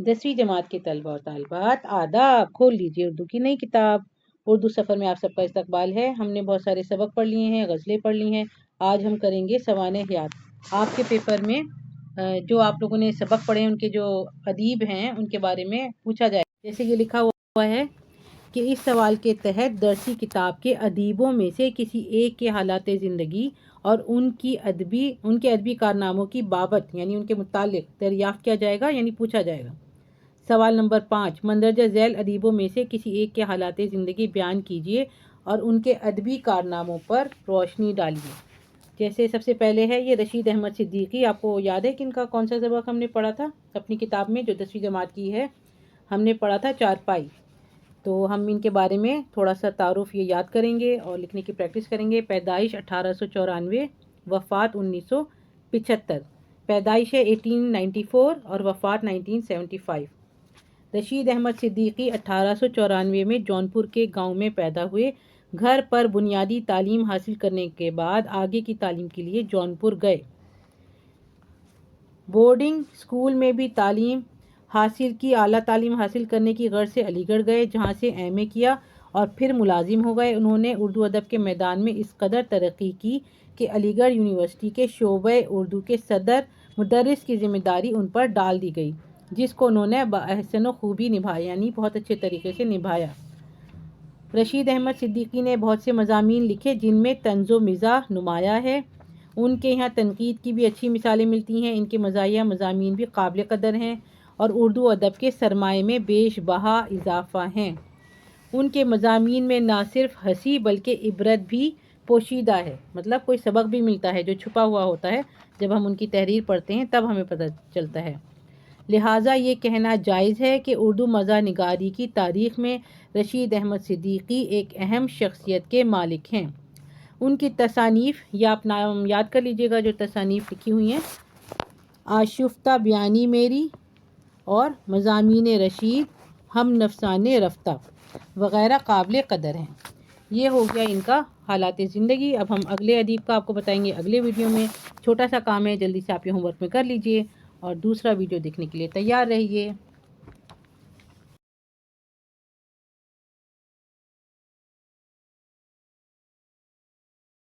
10वीं जमात के तलबा और तालिबात आदाब। खोल लीजिए उर्दू की नई किताब। उर्दू सफ़र में आप सबका इस्तकबाल है। हमने बहुत सारे सबक पढ़ लिए हैं, गज़लें पढ़ ली हैं। आज हम करेंगे सवाने हयात। आपके पेपर में जो आप लोगों ने सबक पढ़े उनके जो अदीब हैं उनके बारे में पूछा जाए। जैसे ये लिखा हुआ है कि इस सवाल के तहत दरसी किताब के अदीबों में से किसी एक के हालात ज़िंदगी और उनके अदबी कारनामों की बाबत यानी उनके मुतालिक दरियाफ़्त किया जाएगा यानी पूछा जाएगा। सवाल नंबर 5, मंदरजा झैल अदीबों में से किसी एक के हालात ज़िंदगी बयान कीजिए और उनके अदबी कारनामों पर रोशनी डालिए। जैसे सबसे पहले है ये रशीद अहमद सिद्दीकी। आपको याद है कि इनका कौन सा सबक हमने पढ़ा था अपनी किताब में जो 10वीं जमात की है? हमने पढ़ा था चारपाई। तो हम इनके बारे में थोड़ा सा तारुफ ये याद करेंगे और लिखने की प्रैक्टिस करेंगे। पैदाइश 1894, वफ़ात 1975। पैदाइश है 1894 और वफ़ात 1975। रशीद अहमद सिद्दीकी 1894 में जौनपुर के गांव में पैदा हुए। घर पर बुनियादी तालीम हासिल करने के बाद आगे की तालीम के लिए जौनपुर गए। बोर्डिंग स्कूल में भी तालीम हासिल की। आला तालीम हासिल करने की गर्ज से अलीगढ़ गए जहां से एमए किया और फिर मुलाजिम हो गए। उन्होंने उर्दू अदब के मैदान में इस कदर तरक्की की कि अलीगढ़ यूनिवर्सिटी के शोबे उर्दू के सदर मुदर्रिस की जिम्मेदारी उन पर डाल दी गई, जिसको उन्होंने बअहसन खूबी निभाया यानी बहुत अच्छे तरीके से निभाया। रशीद अहमद सिद्दीकी ने बहुत से मज़ामीन लिखे जिनमें तंज़ो मिज़ाह नुमाया है। उनके यहाँ तनकीद की भी अच्छी मिसालें मिलती हैं। इनके मज़ाहिया मज़ामीन भी काबिल कदर हैं और उर्दू अदब के सरमाए में बेशबहा इजाफ़ा हैं। उनके मज़ामीन में ना सिर्फ हंसी बल्कि इबरत भी पोशीदा है, मतलब कोई सबक भी मिलता है जो छुपा हुआ होता है। जब हम उनकी तहरीर पढ़ते हैं तब हमें पता चलता है। लिहाजा ये कहना जायज़ है कि उर्दू मज़ा निगारी की तारीख़ में रशीद अहमद सिद्दीकी एक अहम शख्सियत के मालिक हैं। उनकी तसानीफ़ या आप नाम याद कर लीजिएगा जो तसानीफ़ लिखी हुई हैं, आशुफ्ता बयानी मेरी और मज़ामीन रशीद, हम नफसाने रफ्ता वग़ैरह काबिल कदर हैं। ये हो गया इनका हालात ज़िंदगी। अब हम अगले अदीब का आपको बताएंगे अगले वीडियो में। छोटा सा काम है, जल्दी से आप ये होमवर्क में कर लीजिए और दूसरा वीडियो देखने के लिए तैयार रहिए।